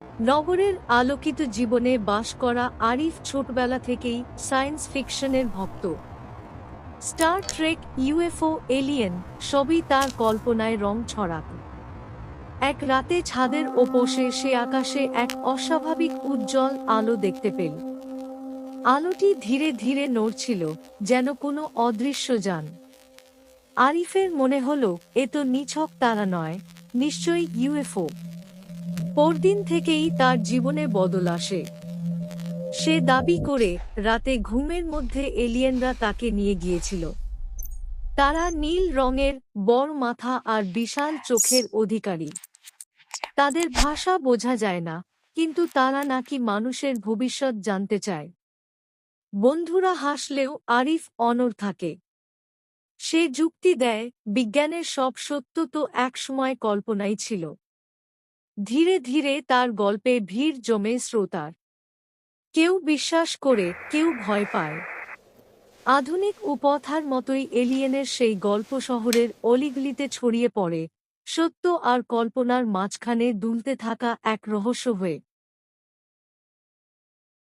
নগরের আলোকিত জীবনে বাস করা আরিফ ছোটবেলা থেকেই সায়েন্স ফিকশনের ভক্ত। স্টার ট্রেক, ইউএফও, এলিয়েন সবই তার কল্পনায় রং ছড়াত। এক রাতে ছাদের ওপরে সে আকাশে এক অস্বাভাবিক উজ্জ্বল আলো দেখতে পেল। আলোটি ধীরে ধীরে নড়ছিল, যেন কোনো অদৃশ্য যান। আরিফের মনে হলো, এ তো নিছক তারা নয়, নিশ্চয়ই ইউএফও। পরদিন থেকেই তার জীবনে বদল আসে। সে দাবি করে রাতে ঘুমের মধ্যে এলিয়েনরা তাকে নিয়ে গিয়েছিল। তারা নীল রঙের, বড় মাথা আর বিশাল চোখের অধিকারী। তাদের ভাষা বোঝা যায় না, কিন্তু তারা নাকি মানুষের ভবিষ্যৎ জানতে চায়। বন্ধুরা হাসলেও আরিফ অনড় থাকে। সে যুক্তি দেয়, বিজ্ঞানের সব সত্য তো একসময় কল্পনাই ছিল। ধীরে ধীরে তার গল্পে ভিড় জমে শ্রোতার। কেউ বিশ্বাস করে, কেউ ভয় পায়। আধুনিক উপথার মতোই এলিয়েনের সেই গল্প শহরের অলিগলিতে ছড়িয়ে পড়ে, সত্য আর কল্পনার মাঝখানে দুলতে থাকা এক রহস্য হয়ে।